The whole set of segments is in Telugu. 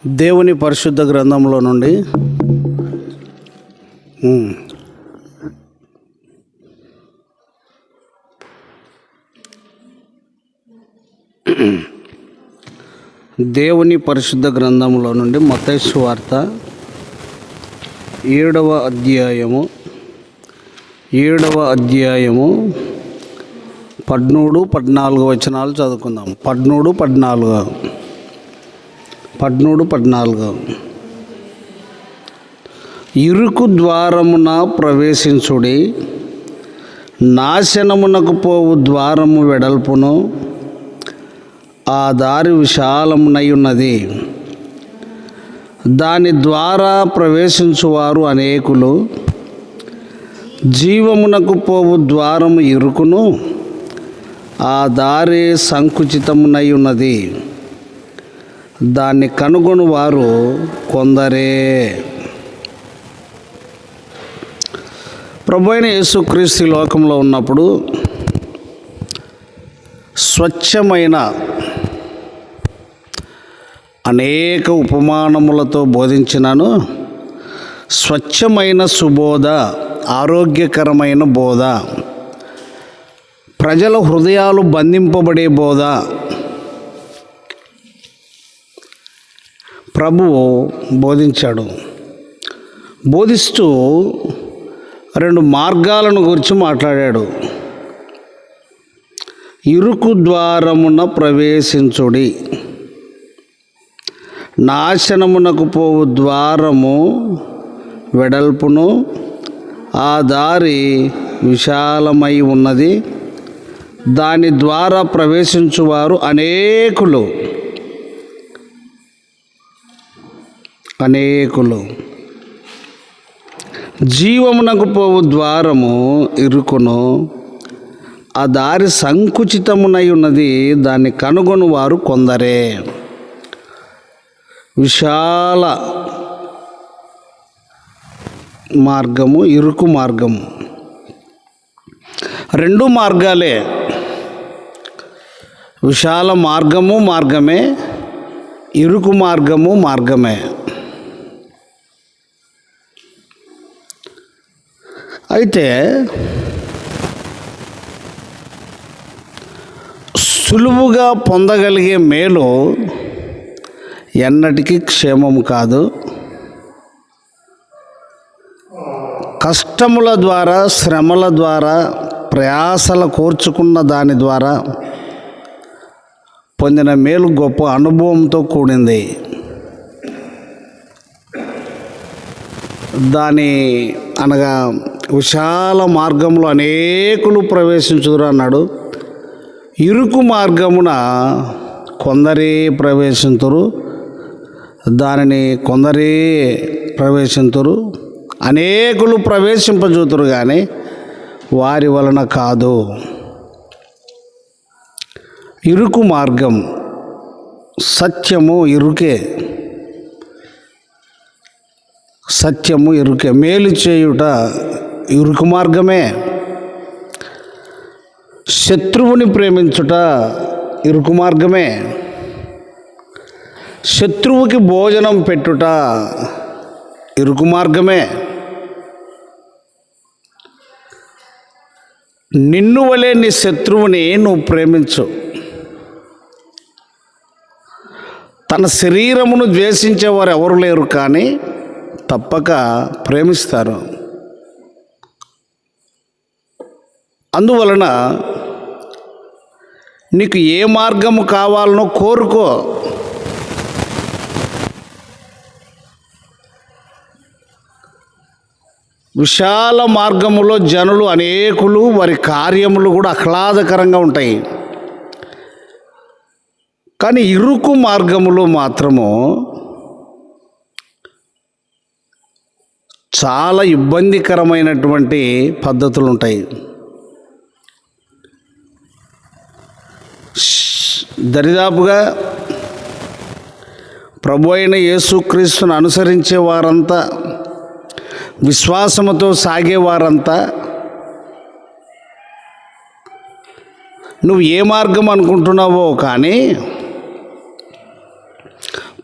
దేవుని పరిశుద్ధ గ్రంథంలో నుండి దేవుని పరిశుద్ధ గ్రంథంలో నుండి మత్తయి సువార్త 7వ అధ్యాయము 13-14 వచనాలు చదువుకుందాం. 13-14 ఇరుకు ద్వారమున ప్రవేశించుడి, నాశనమునకు పోవు ద్వారము వెడల్పును, ఆ దారి విశాలమునై ఉన్నది, దాని ద్వారా ప్రవేశించువారు అనేకులు. జీవమునకు పోవు ద్వారము ఇరుకును, ఆ దారి సంకుచితమునై ఉన్నది, దాన్ని కనుగొని వారు కొందరే. ప్రభువైన యేసుక్రీస్తు లోకంలో ఉన్నప్పుడు స్వచ్ఛమైన అనేక ఉపమానములతో బోధించినాను. స్వచ్ఛమైన సుబోధ, ఆరోగ్యకరమైన బోధ, ప్రజల హృదయాలు బంధింపబడే బోధ ప్రభువు బోధించాడు. బోధిస్తూ 2 మార్గాలను గురించి మాట్లాడాడు. ఇరుకు ద్వారమున ప్రవేశించుడి, నాశనమునకు పోవు ద్వారము వెడల్పును, ఆ దారి విశాలమై ఉన్నది, దాని ద్వారా ప్రవేశించువారు అనేకులు. జీవమునకు పోవు ద్వారము ఇరుకును, ఆ దారి సంకుచితమునై ఉన్నది, దాన్ని కనుగొని వారు కొందరే. విశాల మార్గము, ఇరుకు మార్గము, 2 మార్గాలే. విశాల మార్గము మార్గమే, ఇరుకు మార్గము మార్గమే. అయితే సులువుగా పొందగలిగే మేలు ఎన్నటికీ క్షేమము కాదు. కష్టముల ద్వారా, శ్రమల ద్వారా, ప్రయాసల కోర్చుకున్న దాని ద్వారా పొందిన మేలు గొప్ప అనుభవంతో కూడింది. దాని అనగా విశాల మార్గంలో అనేకులు ప్రవేశించుదురు అన్నాడు. ఇరుకు మార్గమున కొందరే ప్రవేశింతురు, దానిని కొందరే ప్రవేశింతురు, అనేకులు ప్రవేశింపజూతురు కానీ వారి వలన కాదు. ఇరుకు మార్గం, సత్యము ఇరుకే, మేలు చేయుట ఇరుకు మార్గమే. శత్రువుని ప్రేమించుట ఇరుకు మార్గమే. శత్రువుకి భోజనం పెట్టుట ఇరుకు మార్గమే. నిన్ను వలె నీ శత్రువుని నువ్వు ప్రేమించు. తన శరీరమును ద్వేషించేవారు ఎవరు లేరు, కానీ తప్పక ప్రేమిస్తారు. అందువలన నీకు ఏ మార్గము కావాలనో కోరుకో. విశాల మార్గములో జనులు అనేకులు, వారి కార్యములు కూడా ఆహ్లాదకరంగా ఉంటాయి. కానీ ఇరుకు మార్గములో మాత్రము చాలా ఇబ్బందికరమైనటువంటి పద్ధతులు ఉంటాయి. దరిదాపుగా ప్రభు అయిన యేసుక్రీస్తును అనుసరించే వారంతా, విశ్వాసముతో సాగేవారంతా నువ్వు ఏ మార్గం అనుకుంటున్నావో కానీ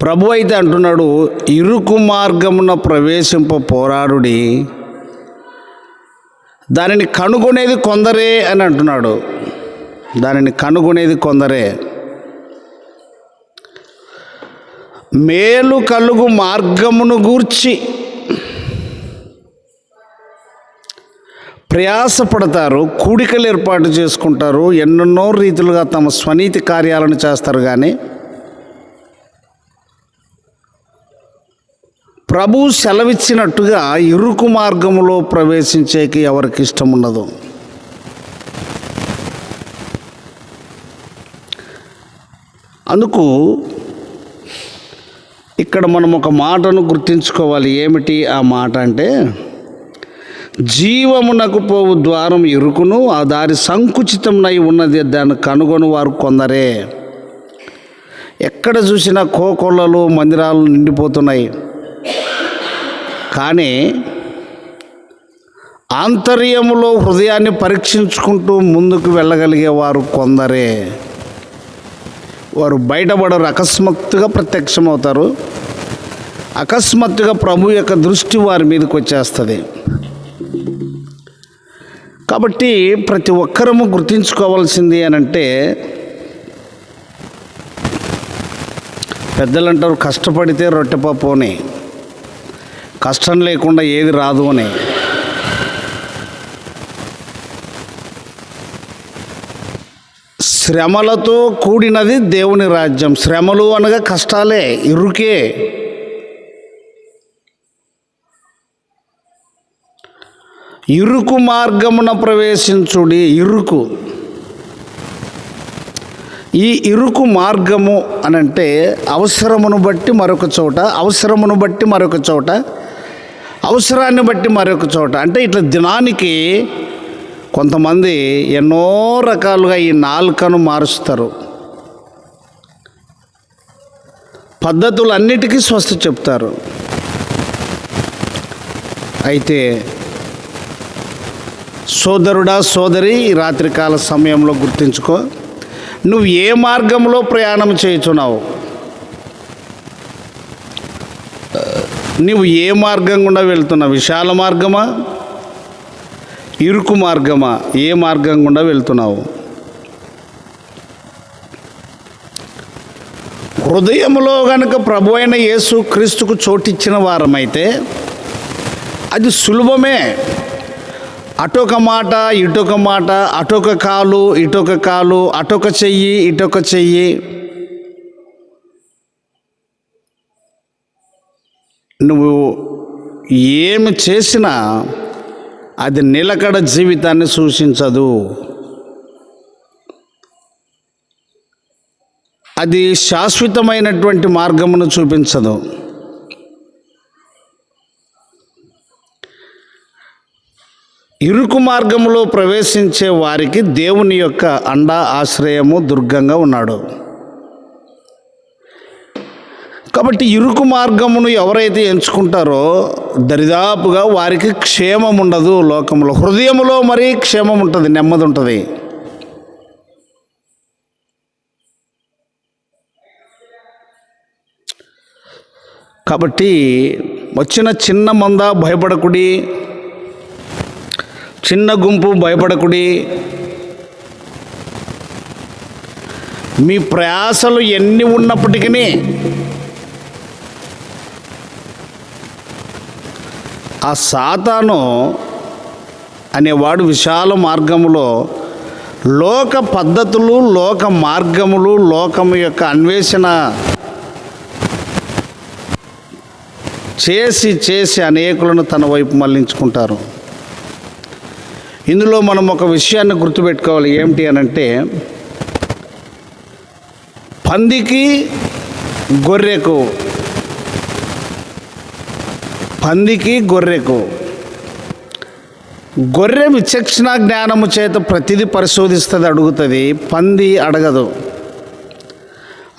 ప్రభు అయితే అంటున్నాడు, ఇరుకు మార్గమున ప్రవేశింప పోరాడుడి, దానిని కనుగొనేది కొందరే అని అంటున్నాడు. దానిని కనుగొనేది కొందరే. మేలు కలుగు మార్గమును గూర్చి ప్రయాసపడతారు, కూడికలు ఏర్పాటు చేసుకుంటారు, ఎన్నెన్నో రీతులుగా తమ స్వనీతి కార్యాలను చేస్తారు. కానీ ప్రభు సెలవిచ్చినట్టుగా ఇరుకు మార్గములో ప్రవేశించేకి ఎవరికి ఇష్టం ఉండదు. అందుకు ఇక్కడ మనం ఒక మాటను గుర్తుంచుకోవాలి. ఏమిటి ఆ మాట అంటే, జీవమునకు పోవు ద్వారం ఇరుకును, ఆ దారి సంకుచితమునై ఉన్నది, దాన్ని కనుగొని వారు కొందరే. ఎక్కడ చూసినా కోకొల్లలు మందిరాలు నిండిపోతున్నాయి, కానీ ఆంతర్యములో హృదయాన్ని పరీక్షించుకుంటూ ముందుకు వెళ్ళగలిగే వారు కొందరే. వారు బయటపడరు, అకస్మాత్తుగా ప్రత్యక్షమవుతారు. అకస్మాత్తుగా ప్రభు యొక్క దృష్టి వారి మీదకి వచ్చేస్తుంది. కాబట్టి ప్రతి ఒక్కరము గుర్తించుకోవాల్సింది అని అంటే, పెద్దలు అంటారు కష్టపడితే రొట్టెపప్పు అని, కష్టం లేకుండా ఏది రాదు అని. శ్రమలతో కూడినది దేవుని రాజ్యం. శ్రమలు అనగా కష్టాలే, ఇరుకే. ఇరుకు మార్గమున ప్రవేశించుడి. ఇరుకు, ఈ ఇరుకు మార్గము అనంటే అవసరమును బట్టి మరొక చోట, అవసరమును బట్టి మరొక చోట, అవసరాన్ని బట్టి మరొక చోట. అంటే ఇట్లా దినానికి కొంతమంది ఎన్నో రకాలుగా ఈ నాలుకను మారుస్తారు. పద్ధతులన్నిటికీ స్వస్థ చెప్తారు. అయితే సోదరుడా, సోదరి, ఈ రాత్రికాల సమయంలో గుర్తుంచుకో, నువ్వు ఏ మార్గంలో ప్రయాణం చేయుచున్నావు? నువ్వు ఏ మార్గం గుండా వెళ్తున్నావు? విశాల మార్గమా, ఇరుకు మార్గమా? ఏ మార్గం గుండా వెళ్తున్నావు? హృదయంలో గనుక ప్రభు అయిన యేసు క్రీస్తుకు చోటిచ్చిన వారమైతే అది సులభమే. అటొక మాట, ఇటొక మాట, అటొక కాలు, ఇటొక కాలు, అటొక చెయ్యి, ఇటొక చెయ్యి. నువ్వు ఏమి చేసినా అది నిలకడ జీవితాన్ని సూచించదు. అది శాశ్వతమైనటువంటి మార్గమును చూపించదు. ఇరుకు మార్గములో ప్రవేశించే వారికి దేవుని యొక్క అండా, ఆశ్రయము, దుర్గంగా ఉన్నాడు. కాబట్టి ఇరుకు మార్గమును ఎవరైతే ఎంచుకుంటారో దరిదాపుగా వారికి క్షేమం ఉండదు లోకంలో. హృదయములో మరీ క్షేమం ఉంటుంది, నెమ్మది ఉంటుంది. కాబట్టి వచ్చిన చిన్న మంద భయపడకుడి, చిన్న గుంపు భయపడకుడి. మీ ప్రయాసలు ఎన్ని ఉన్నప్పటికీ ఆ సాతాను అనేవాడు విశాల మార్గములో లోక పద్ధతులు, లోక మార్గములు, లోకము యొక్క అన్వేషణ చేసి చేసి అనేకులను తన వైపు మళ్లించుకుంటారు. ఇందులో మనం ఒక విషయాన్ని గుర్తుపెట్టుకోవాలి. ఏమిటి అనంటే, పందికి గొర్రెకు, పందికి గొర్రెకు, గొర్రె విచక్షణ జ్ఞానము చేత ప్రతిదీ పరిశోధిస్తుంది, అడుగుతుంది. పంది అడగదు,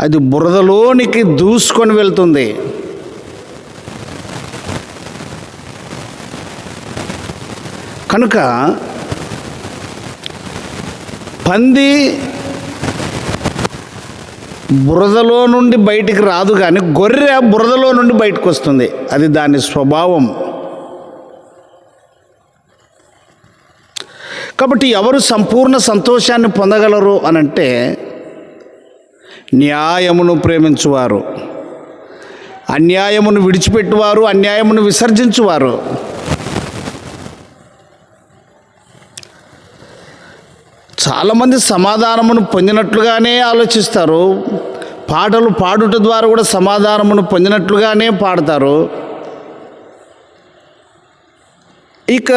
అది బురదలోనికి దూసుకొని వెళ్తుంది. కనుక పంది బురదలో నుండి బయటికి రాదు, కానీ గొర్రె బురదలో నుండి బయటకు వస్తుంది. అది దాని స్వభావం. కాబట్టి ఎవరు సంపూర్ణ సంతోషాన్ని పొందగలరు అనంటే న్యాయమును ప్రేమించువారు, అన్యాయమును విడిచిపెట్టువారు, అన్యాయమును విసర్జించువారు. చాలామంది సమాధానమును పొందినట్లుగానే ఆలోచిస్తారు, పాటలు పాడుట ద్వారా కూడా సమాధానమును పొందినట్లుగానే పాడతారు. ఇక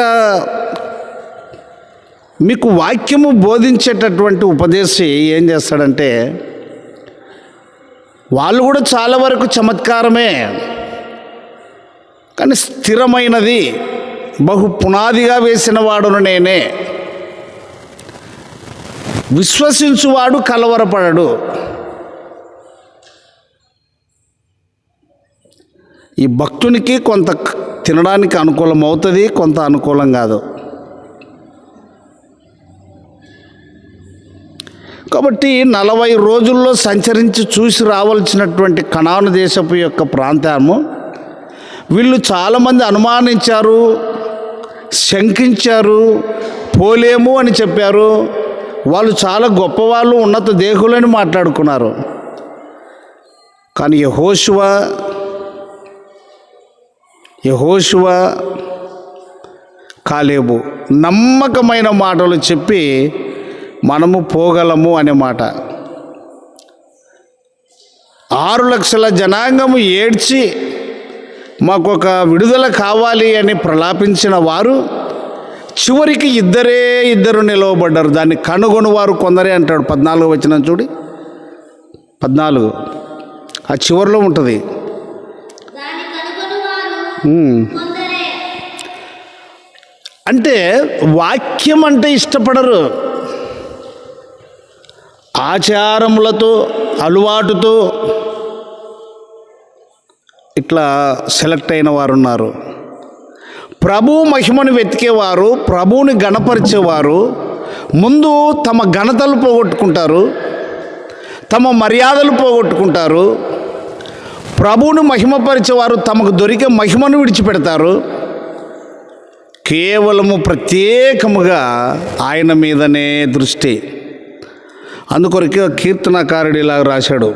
మీకు వాక్యము బోధించేటటువంటి ఉపదేశి ఏం చేస్తాడంటే, వాళ్ళు కూడా చాలా వరకు చమత్కారమే, కానీ స్థిరమైనది బహు పునాదిగా వేసిన వాడును నేనే, విశ్వసించువాడు కలవరపడడు. ఈ భక్తునికి కొంత తినడానికి అనుకూలం అవుతుంది, కొంత అనుకూలం కాదు. కాబట్టి 40 రోజుల్లో సంచరించి చూసి రావాల్సినటువంటి కనాను దేశపు యొక్క ప్రాంతము వీళ్ళు చాలామంది అనుమానించారు, శంకించారు, పోలేము అని చెప్పారు. వాళ్ళు చాలా గొప్పవాళ్ళు, ఉన్నత దేహులని మాట్లాడుకున్నారు. కానీ యెహోషువ కాలేబు నమ్మకమైన మాటలు చెప్పి మనము పోగలము అనే మాట. 6 లక్షల జనాంగము ఏడ్చి మాకొక విడుదల కావాలి అని ప్రలాపించిన వారు చివరికి ఇద్దరు నిలవబడ్డారు. దాన్ని కనుగొని వారు కొందరే అంటాడు. 14 వచనం చూడి, 14 ఆ చివరిలో ఉంటుంది. అంటే వాక్యం అంటే ఇష్టపడరు, ఆచారములతో అలవాటుతో ఇట్లా సెలెక్ట్ అయిన వారు ఉన్నారు. ప్రభువు మహిమను వెతికేవారు, ప్రభువుని గణపరిచేవారు ముందు తమ ఘనతలు పోగొట్టుకుంటారు, తమ మర్యాదలు పోగొట్టుకుంటారు. ప్రభువును మహిమపరిచేవారు తమకు దొరికే మహిమను విడిచిపెడతారు. కేవలము ప్రత్యేకముగా ఆయన మీదనే దృష్టి. అందుకొరకే కీర్తనకారుడు ఇలా రాశాడు,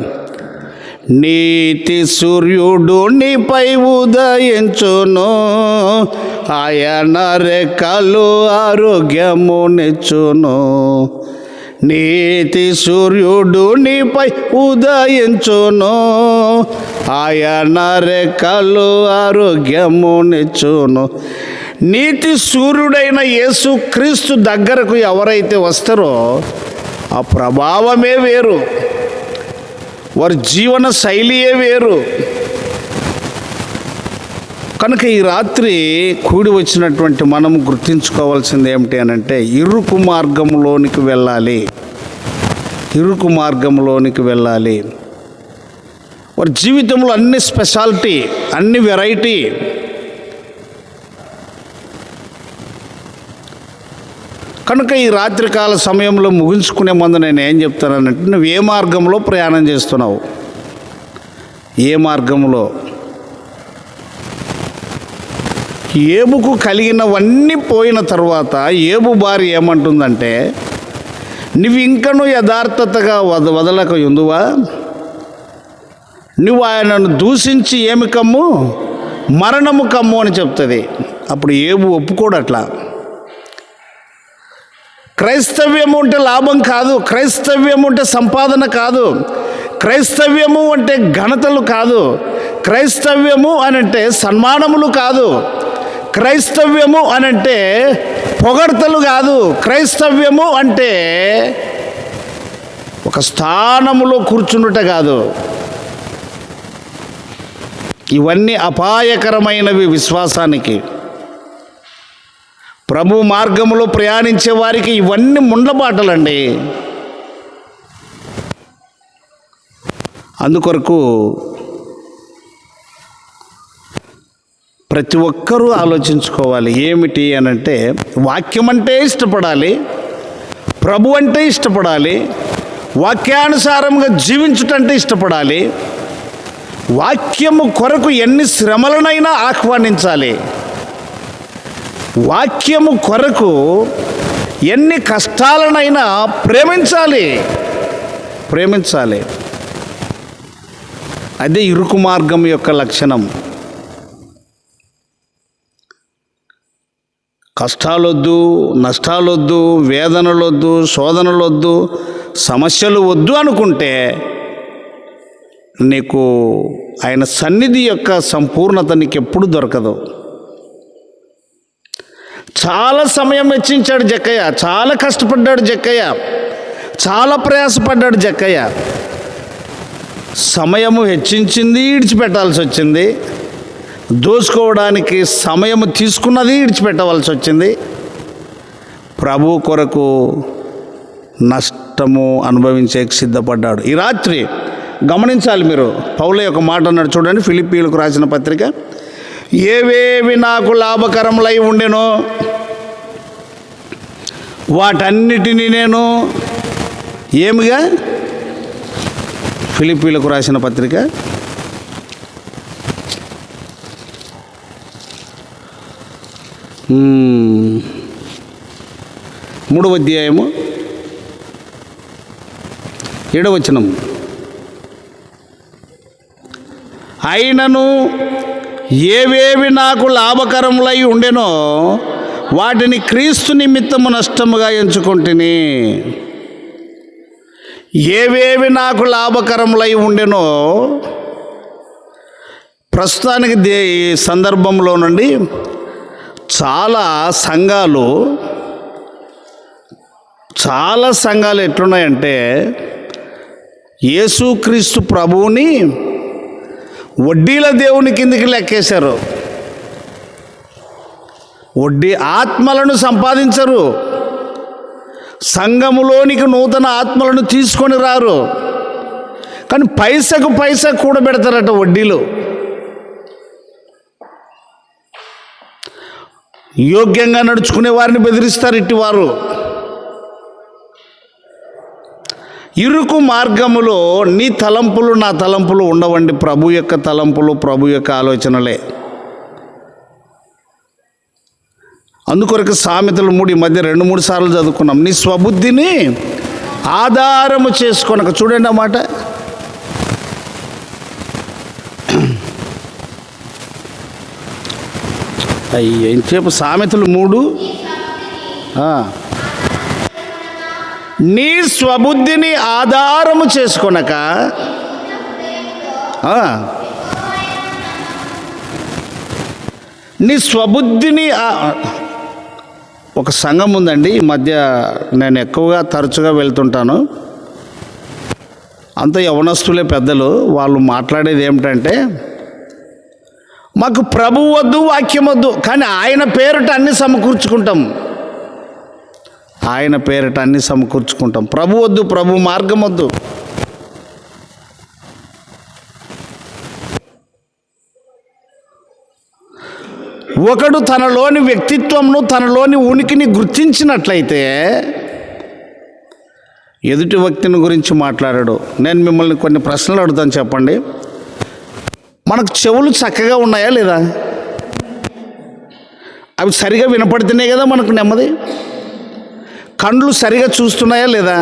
నీతి సూర్యుడు నీపై ఉదయించును, ఆయన రెక్కలు ఆరోగ్యమునిచ్చును. నీతి సూర్యుడు నీపై ఉదయించును, ఆయన రెక్కలు ఆరోగ్యమునిచ్చును. నీతి సూర్యుడైన యేసు క్రీస్తు దగ్గరకు ఎవరైతే వస్తారో ఆ ప్రభావమే వేరు, వారి జీవన శైలియే వేరు. కనుక ఈ రాత్రి కూడి వచ్చినటువంటి మనం గుర్తించుకోవాల్సింది ఏమిటి అనంటే, ఇరుకు మార్గంలోనికి వెళ్ళాలి, ఇరుకు మార్గంలోనికి వెళ్ళాలి. వారి జీవితంలో అన్ని స్పెషాలిటీ, అన్ని వెరైటీ. కనుక ఈ రాత్రికాల సమయంలో ముగించుకునే ముందు నేను ఏం చెప్తానంటే, నువ్వు ఏ మార్గంలో ప్రయాణం చేస్తున్నావు, ఏ మార్గంలో? ఏబుకు కలిగినవన్నీ పోయిన తర్వాత ఏబు భార్య ఏమంటుందంటే, నువ్వు ఇంకను యథార్థతగా వదలక ఉందువా, నువ్వు ఆయనను దూషించి ఏమి కమ్ము, మరణము కమ్ము అని చెప్తుంది. అప్పుడు ఏబు ఒప్పుకోడు అట్లా. క్రైస్తవ్యము అంటే లాభం కాదు, క్రైస్తవ్యము అంటే సంపాదన కాదు, క్రైస్తవ్యము అంటే ఘనతలు కాదు, క్రైస్తవ్యము అనంటే సన్మానములు కాదు, క్రైస్తవ్యము అనంటే పొగడ్తలు కాదు, క్రైస్తవ్యము అంటే ఒక స్థానములో కూర్చుండుట కాదు. ఇవన్నీ అపాయకరమైనవి విశ్వాసానికి. ప్రభు మార్గంలో ప్రయాణించే వారికి ఇవన్నీ ముండ్లబాటలండి. అందుకొరకు ప్రతి ఒక్కరూ ఆలోచించుకోవాలి. ఏమిటి అనంటే, వాక్యం అంటే ఇష్టపడాలి, ప్రభు అంటే ఇష్టపడాలి, వాక్యానుసారంగా జీవించుటంటే ఇష్టపడాలి. వాక్యము కొరకు ఎన్ని శ్రమలనైనా ఆహ్వానించాలి. వాక్యము కొరకు ఎన్ని కష్టాలనైనా ప్రేమించాలి. అదే ఇరుకు మార్గం యొక్క లక్షణం. కష్టాలొద్దు, నష్టాలొద్దు, వేదనలొద్దు, శోధనలొద్దు, సమస్యలు వద్దు అనుకుంటే నీకు ఆయన సన్నిధి యొక్క సంపూర్ణత నీకు ఎప్పుడు దొరకదు. చాలా సమయం వెచ్చించాడు జక్కయ్య, చాలా కష్టపడ్డాడు జక్కయ్య, చాలా ప్రయాసపడ్డాడు జక్కయ్య. సమయము హెచ్చించింది, విడిచిపెట్టాల్సి వచ్చింది. దోచుకోవడానికి సమయము తీసుకున్నది, విడిచిపెట్టవలసి వచ్చింది. ప్రభు కొరకు నష్టము అనుభవించే సిద్ధపడ్డాడు. ఈ రాత్రి గమనించాలి మీరు. పౌలు యొక్క మాట అన్నాడు చూడండి, ఫిలిప్పీయులకు రాసిన పత్రిక, ఏవేవి నాకు లాభకరములై ఉండెనో వాటన్నిటినీ నేను ఏమిగా, ఫిలిప్పీయులకు రాసిన పత్రిక 3వ అధ్యాయము 7వ వచనం, అయినను ఏవేవి నాకు లాభకరములై ఉండెనో వాటిని క్రీస్తు నిమిత్తము నష్టముగా ఎంచుకొంటిని. ఏవేవి నాకు లాభకరములై ఉండెనో, ప్రస్తుతానికి ఈ సందర్భంలో నుండి చాలా సంఘాలు ఎట్లున్నాయంటే యేసుక్రీస్తు ప్రభువుని వడ్డీల దేవుని కిందికి లెక్కేశారు. వడ్డీ ఆత్మలను సంపాదించరు, సంఘములోనికి నూతన ఆత్మలను తీసుకొని రారు, కానీ పైసకు పైసా కూడబెడతారట వడ్డీలు. యోగ్యంగా నడుచుకునే వారిని బెదిరిస్తారు ఇట్టివారు. ఇరుకు మార్గములో నీ తలంపులు నా తలంపులు ఉండవండి. ప్రభు యొక్క తలంపులు, ప్రభు యొక్క ఆలోచనలే. అందుకొరకు సామెతలు 3 ఈ మధ్య 2-3 సార్లు చదువుకున్నాం. నీ స్వబుద్ధిని ఆధారము చేసుకొనక, చూడండి అన్నమాట. ఎంతసేపు సామెతలు 3, నీ స్వబుద్ధిని ఆధారము చేసుకొనక, నీ స్వబుద్ధిని. ఒక సంఘం ఉందండి, ఈ మధ్య నేను ఎక్కువగా తరచుగా వెళ్తుంటాను. అంత యవనస్తులే పెద్దలు. వాళ్ళు మాట్లాడేది ఏమిటంటే, మాకు ప్రభు వద్దు, వాక్యం వద్దు, కానీ ఆయన పేరిట అన్నీ సమకూర్చుకుంటాం. ఆయన పేరిట అన్నీ సమకూర్చుకుంటాం. ప్రభు వద్దు, ప్రభు మార్గం వద్దు. ఒకడు తనలోని వ్యక్తిత్వంను, తనలోని ఉనికిని గుర్తించినట్లయితే ఎదుటి వ్యక్తిని గురించి మాట్లాడాడు. నేను మిమ్మల్ని కొన్ని ప్రశ్నలు అడుగుతాను, చెప్పండి. మనకు చెవులు చక్కగా ఉన్నాయా లేదా? అవి సరిగా వినపడుతున్నాయి కదా మనకు నెమ్మది. కళ్ళు సరిగా చూస్తున్నాయా లేదా?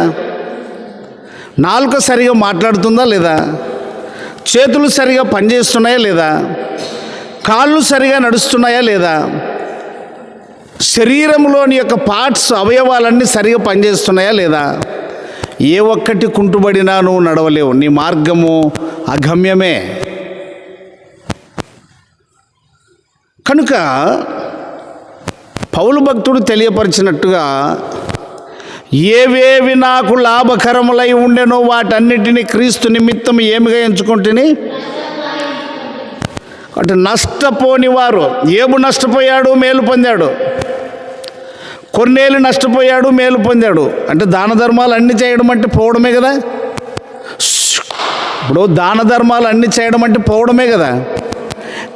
నాలుక సరిగా మాట్లాడుతుందా లేదా? చేతులు సరిగా పనిచేస్తున్నాయా లేదా? కాళ్ళు సరిగా నడుస్తున్నాయా లేదా? శరీరంలోని యొక్క పార్ట్స్, అవయవాలన్నీ సరిగా పనిచేస్తున్నాయా లేదా? ఏ ఒక్కటి కుంటుబడినా నువ్వు నడవలేవు. నీ మార్గము అగమ్యమే. కనుక పౌలు భక్తుడు తెలియపరిచినట్టుగా, ఏవేవి నాకు లాభకరములై ఉండెనో వాటన్నిటినీ క్రీస్తు నిమిత్తం ఏమిగా ఎంచుకుంటుని. అంటే నష్టపోని వారు. ఏబు నష్టపోయాడు, మేలు పొందాడు. కొన్నేళ్ళు నష్టపోయాడు, మేలు పొందాడు. అంటే దాన ధర్మాలు అన్నీ చేయడం అంటే పోవడమే కదా. ఇప్పుడు దాన ధర్మాలు అన్నీ చేయడం అంటే పోవడమే కదా.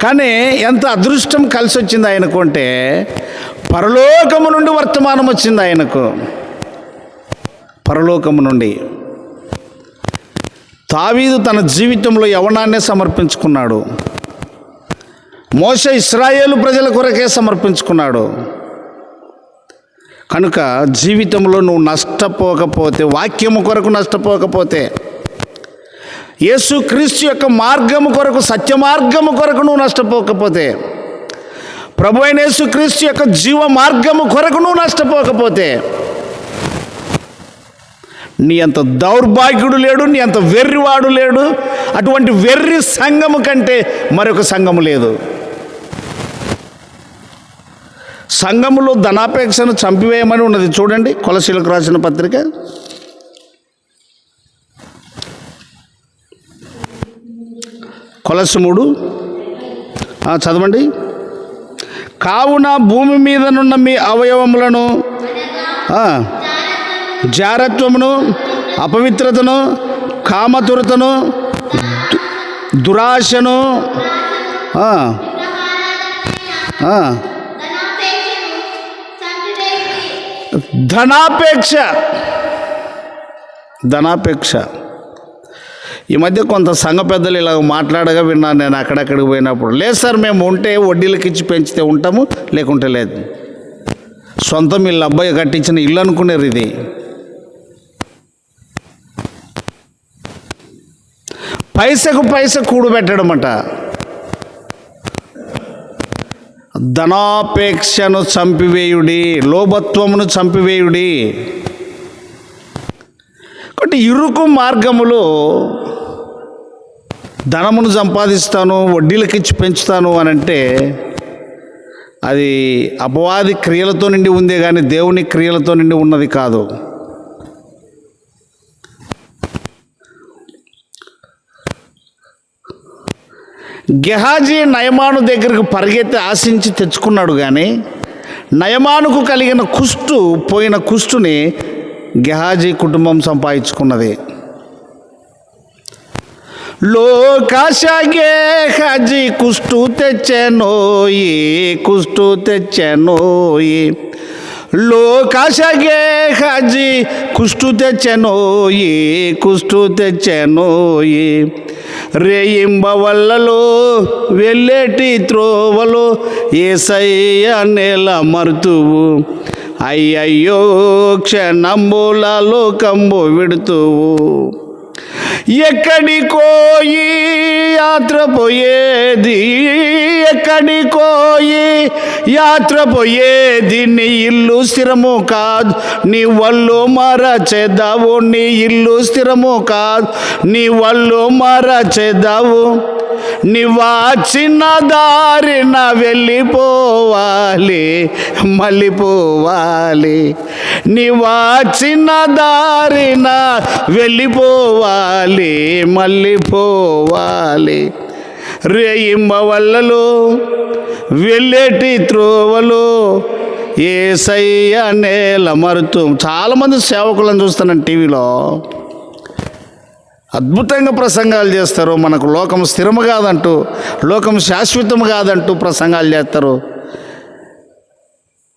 కానీ ఎంత అదృష్టం కలిసి వచ్చింది ఆయనకు అంటే, పరలోకము నుండి వర్తమానం వచ్చింది ఆయనకు. పరలోకము నుండి దావీదు తన జీవితంలో యవ్వనాన్నే సమర్పించుకున్నాడు. మోషే ఇశ్రాయేలు ప్రజల కొరకే సమర్పించుకున్నాడు. కనుక జీవితంలో నువ్వు నష్టపోకపోతే, వాక్యము కొరకు నష్టపోకపోతే, యేసుక్రీస్తు యొక్క మార్గము కొరకు, సత్య మార్గము కొరకు నువ్వు నష్టపోకపోతే, ప్రభు అయిన యేసుక్రీస్తు యొక్క జీవ మార్గము కొరకు నువ్వు నష్టపోకపోతే, నీ అంత దౌర్భాగ్యుడు లేడు, నీ అంత వెర్రివాడు లేడు. అటువంటి వెర్రి సంఘము కంటే మరొక సంఘము లేదు. సంఘములో ధనాపేక్షను చంపివేయమని ఉన్నది. చూడండి కొలసీలకు రాసిన పత్రిక 3 చదవండి. కావున భూమి మీదనున్న మీ అవయవములను, జారత్వమును, అపవిత్రతను, కామతురతను, దురాశను, ధనాపేక్ష. ఈ మధ్య కొంత సంఘ పెద్దలు ఇలా మాట్లాడగా విన్నాను నేను అక్కడక్కడికి పోయినప్పుడు. లేదు సార్, మేము ఉంటే వడ్డీలకి ఇచ్చి పెంచితే ఉంటాము, లేకుంటే లేదు. సొంతం ఇల్లు, అబ్బాయి కట్టించిన ఇల్లు అనుకునేది ఇది. పైసకు పైస కూడబెట్టడం అంట. ధనాపేక్షను చంపివేయుడి, లోభత్వమును చంపివేయుడి. కాబట్టి ఇరుకు మార్గములో ధనమును సంపాదిస్తాను, వడ్డీలకిచ్చి పెంచుతాను అని అంటే అది అపవాది క్రియలతో నిండి ఉందే కానీ దేవుని క్రియలతో నిండి ఉన్నది కాదు. గెహాజీ నయమాను దగ్గరకు పరిగెత్తి ఆశించి తెచ్చుకున్నాడు, కానీ నయమానుకు కలిగిన పోయిన కుష్టుని గెహాజీ కుటుంబం సంపాదించుకున్నది. లోకాశ గెహాజీ కుష్టు తెచ్చెనోయి, కుష్టు తెచ్చెనోయి. లోకాశ గెహాజీ కుష్టు తెచ్చెనోయి, కుష్టు తెచ్చెనోయి. రేయింబవల్లలో వెళ్ళేటి త్రోవలో యేసయ్య నేల మరుతువు, అయ్యయ్యో క్షణంబుల లోకంబు విడుతువు. ఎక్కడికోయి యాత్ర పోయేది, ఎక్కడికోయి యాత్ర పోయేది. నీ ఇల్లు స్థిరము కాదు, నీ వల్లు మరచెదావు. నీ ఇల్లు స్థిరము కాదు, నీ వల్లు మరచెదావు. నివాచిన దారిన వెళ్ళిపోవాలి, మళ్ళీపోవాలి. నివాచిన దారిన వెళ్ళిపోవాలి, మళ్ళీపోవాలి. రేయింబవల్లలో వెళ్ళేటి త్రోవలో యేసయ్య నేల మరుతూ. చాలామంది సేవకులను చూస్తున్నాను టీవీలో, అద్భుతంగా ప్రసంగాలు చేస్తారు. మనకు లోకం స్థిరము కాదంటూ, లోకం శాశ్వతము కాదంటూ ప్రసంగాలు చేస్తారు.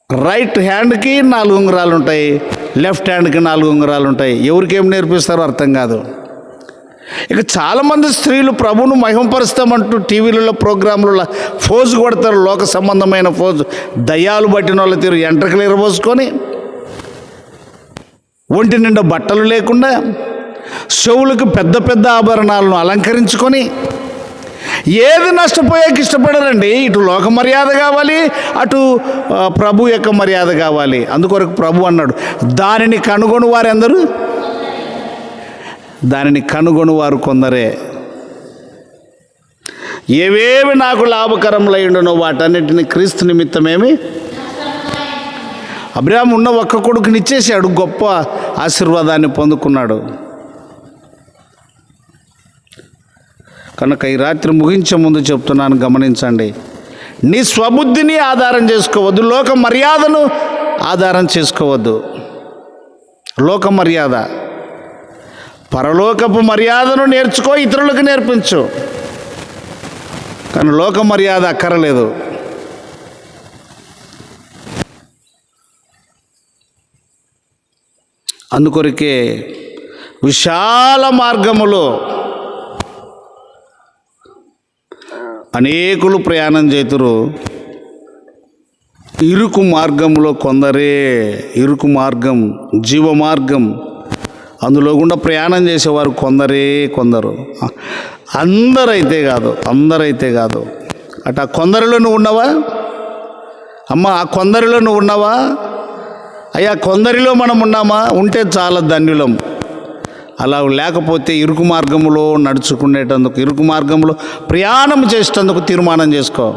రైట్ హ్యాండ్కి 4 ఉంగరాలు ఉంటాయి, లెఫ్ట్ హ్యాండ్కి 4 ఉంగరాలు ఉంటాయి. ఎవరికేం నేర్పిస్తారో అర్థం కాదు. ఇక చాలామంది స్త్రీలు ప్రభువును మహిమపరుస్తామంటూ టీవీలలో ప్రోగ్రాంలలో ఫోజు కొడతారు, లోక సంబంధమైన ఫోజు. దయ్యాలు పట్టిన వాళ్ళ తీరు ఎంట్రకలు ఎరబోసుకొని, ఒంటి నిండా బట్టలు లేకుండా, చెవులకు పెద్ద పెద్ద ఆభరణాలను అలంకరించుకొని, ఏది నష్టపోయాక ఇష్టపడరండి. ఇటు లోక మర్యాద కావాలి, అటు ప్రభు యొక్క మర్యాద కావాలి. అందుకొరకు ప్రభు అన్నాడు, దానిని కనుగొని వారెందరూ, దానిని కనుగొని వారు కొందరే. ఏవేవి నాకు లాభకరములై ఉండునో వాటన్నిటిని క్రీస్తు నిమిత్తమేమి. అబ్రాహాము ఉన్న ఒక్క కొడుకుని ఇచ్చేసాడు, గొప్ప ఆశీర్వాదాన్ని పొందుకున్నాడు. కనుక ఈ రాత్రి ముగించే ముందు చెప్తున్నాను, గమనించండి. నీ స్వబుద్ధిని ఆధారం చేసుకోవద్దు, లోక మర్యాదను ఆధారం చేసుకోవద్దు. లోక మర్యాద, పరలోకపు మర్యాదను నేర్చుకో, ఇతరులకు నేర్పించు. కానీ లోక మర్యాద అక్కరలేదు. అందుకొరకే విశాల మార్గములో అనేకులు ప్రయాణం చేతురు, ఇరుకు మార్గంలో కొందరే. ఇరుకు మార్గం, జీవ మార్గం, అందులో గుండా ప్రయాణం చేసేవారు కొందరు. అందరైతే కాదు. అటు ఆ కొందరిలో నువ్వు ఉన్నావా అమ్మ? ఆ కొందరిలో నువ్వు ఉన్నావా అయ్యా? కొందరిలో మనం ఉన్నామా? ఉంటే చాలా ధన్యులం. అలా లేకపోతే ఇరుకు మార్గంలో నడుచుకునేటందుకు, ఇరుకు మార్గంలో ప్రయాణం చేసేటందుకు తీర్మానం చేసుకో.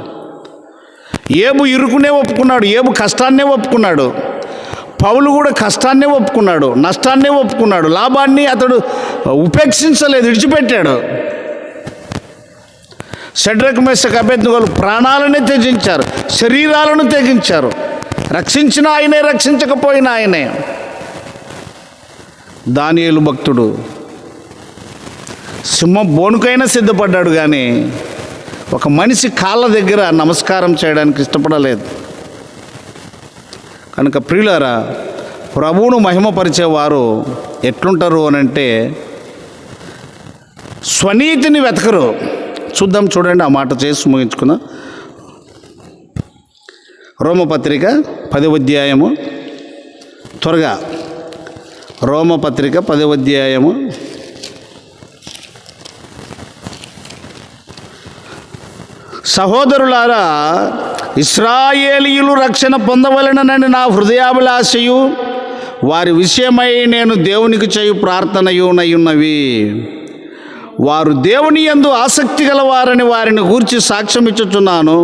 ఏబు ఇరుకునే ఒప్పుకున్నాడు, ఏబు కష్టాన్నే ఒప్పుకున్నాడు. పౌలు కూడా కష్టాన్నే ఒప్పుకున్నాడు, నష్టాన్నే ఒప్పుకున్నాడు. లాభాన్ని అతడు ఉపేక్షించలేదు, విడిచిపెట్టాడు. షడ్రక్ మెషక్ అబేద్నెగోలు ప్రాణాలనే త్యజించారు, శరీరాలను త్యజించారు. రక్షించిన ఆయనే, రక్షించకపోయిన ఆయనే. దానియేలు భక్తుడు సింహం బోనుకైనా సిద్ధపడ్డాడు, కానీ ఒక మనిషి కాళ్ళ దగ్గర నమస్కారం చేయడానికి ఇష్టపడలేదు. కనుక ప్రియులారా, ప్రభువును మహిమపరిచేవారు ఎట్లుంటారు అనంటే స్వనీతిని వెతకరు. చూడండి, ఆ మాట చేసి ముగించుకుందాం. రోమపత్రిక 10వ అధ్యాయము, త్వరగా రోమపత్రిక 10వ అధ్యాయము సహోదరులారా, ఇశ్రాయేలీయులు రక్షణ పొందవలెనని నా హృదయాభిలాషయు వారి విషయమై నేను దేవునికి చేయు ప్రార్థనయునయున్నవి. వారు దేవుని యందు ఆసక్తి గలవారని వారిని గూర్చి సాక్ష్యం ఇచ్చుచున్నాను.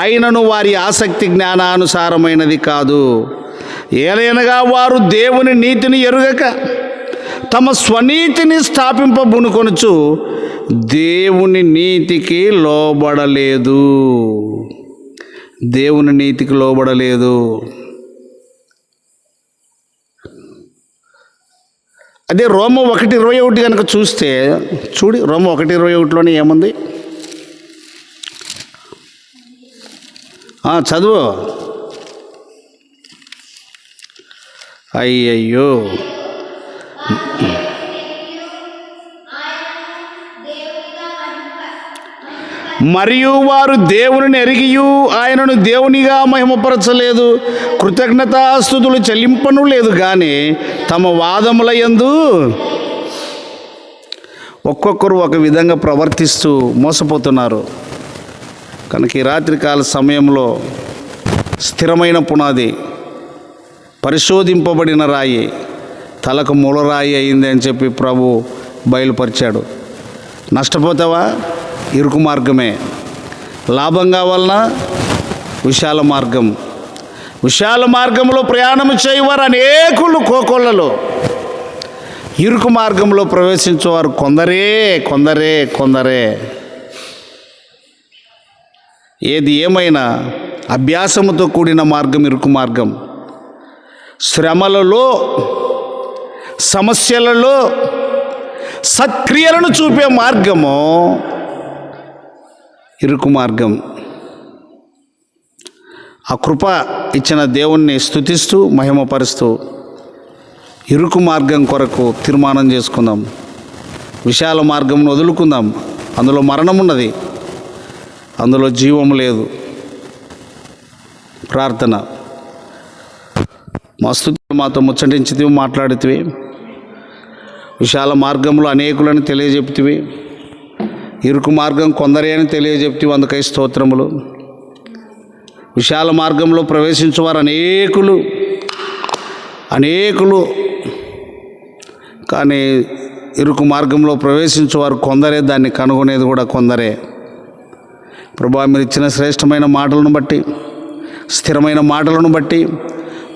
అయినను వారి ఆసక్తి జ్ఞానానుసారమైనది కాదు. ఏలైనగా వారు దేవుని నీతిని ఎరుగక తమ స్వనీతిని స్థాపింపబునుకొనుచు దేవుని నీతికి లోబడలేదు. దేవుని నీతికి లోబడలేదు. అదే రోమ 1:21 కనుక చూస్తే, రోమ 1:21లోనే ఏముంది? చదువు. అయ్యయ్యో, మరియు వారు దేవుని ఎరిగియు ఆయనను దేవునిగా మహిమపరచలేదు, కృతజ్ఞతాస్తుతులు చెల్లింపను లేదు, కానీ తమ వాదముల యందు ఒక్కొక్కరు ఒక విధంగా ప్రవర్తిస్తూ మోసపోతున్నారు. కనుక ఈ రాత్రికాల సమయంలో స్థిరమైన పునాది, పరిశోధింపబడిన రాయి తలకు మూలరాయి అయింది అని చెప్పి ప్రభు బయలుపరిచాడు. నష్టపోతావా? ఇరుకు మార్గమే. లాభం కావాలన్నా విశాల మార్గం. విశాల మార్గంలో ప్రయాణం చేయవారు అనేకులు కోకొల్లలో. ఇరుకు మార్గంలో ప్రవేశించేవారు కొందరే. ఏది ఏమైనా అభ్యాసముతో కూడిన మార్గం ఇరుకు మార్గం. శ్రమలలో, సమస్యలలో సత్క్రియలను చూపే మార్గము ఇరుకు మార్గం. ఆ కృప ఇచ్చిన దేవుణ్ణి స్తుతిస్తూ మహిమపరుస్తూ ఇరుకు మార్గం కొరకు తీర్మానం చేసుకుందాం. విశాల మార్గంను వదులుకుందాం. అందులో మరణం ఉన్నది, అందులో జీవం లేదు. ప్రార్థన. మా స్తుతి మాతో ముచ్చటించితివి, మాట్లాడితివి. విశాల మార్గంలో అనేకులను తెలియజెప్తివి, ఇరుకు మార్గం కొందరే అని తెలియజెప్తివి. అందుకై స్తోత్రములు. విశాల మార్గంలో ప్రవేశించేవారు అనేకులు, కానీ ఇరుకు మార్గంలో ప్రవేశించేవారు కొందరే, దాన్ని కనుగొనేది కూడా కొందరే. ప్రభువా, మీరు ఇచ్చిన శ్రేష్టమైన మాటలను బట్టి, స్థిరమైన మాటలను బట్టి,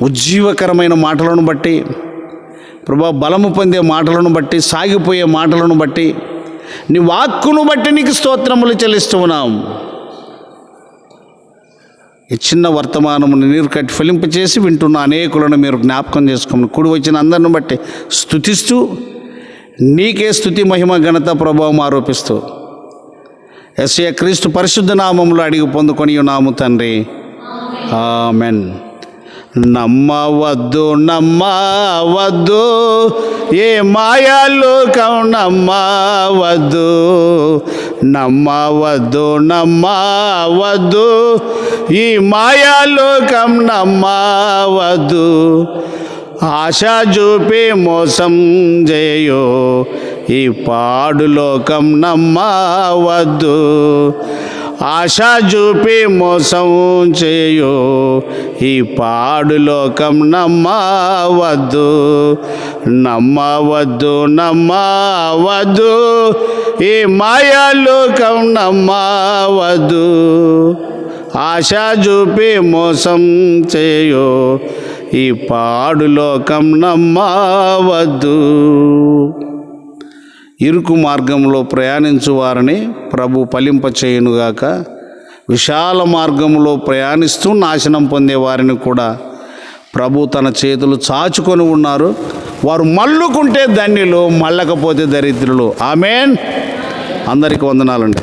ఉజ్జీవకరమైన మాటలను బట్టి, ప్రభువా, బలము పొందే మాటలను బట్టి, సాగిపోయే మాటలను బట్టి, నీ వాక్కును బట్టి నీకు స్తోత్రములు చెల్లిస్తూ ఉన్నాం. ఈ చిన్న వర్తమానమును నీరు కట్టి ఫలింపు చేసి వింటున్న అనేకులను మీరు జ్ఞాపకం చేసుకోమని, కూడి వచ్చిన అందరిని బట్టి స్తుతిస్తూ నీకే స్తుతి, మహిమ, ఘనత, ప్రభావం ఆరోపిస్తూ యేసయ్య క్రీస్తు పరిశుద్ధ నామములో అడిగి పొందుకొని ఉన్నాము తండ్రి. ఆమెన్. నమ్మవద్దు ఏ మాయాలోకం, నమ్మవద్దు నమ్మవద్దు నమ్మవద్దు ఈ మాయాలోకం నమ్మవద్దు. ఆశ చూపి మోసం చేయు ఈ పాడు లోకం నమ్మవద్దు. ఆశ చూపి మోసం చేయు ఈ పాడు లోకం నమ్మవద్దు. నమ్మవద్దు నమ్మవద్దు ఈ మాయాలోకం నమ్మవద్దు. ఆశ చూపి మోసం చేయు ఈ పాడు లోకం నమ్మవద్దు. ఇరుకు మార్గంలో ప్రయాణించు వారిని ప్రభు ఫలింపచేయునుగాక. విశాల మార్గంలో ప్రయాణిస్తూ నాశనం పొందే వారిని కూడా ప్రభు తన చేతులు చాచుకొని ఉన్నారు. వారు మల్లుకుంటే ధన్యులు, మళ్ళకపోతే దరిద్రులు. ఆమేన్. అందరికీ వందనాలండి.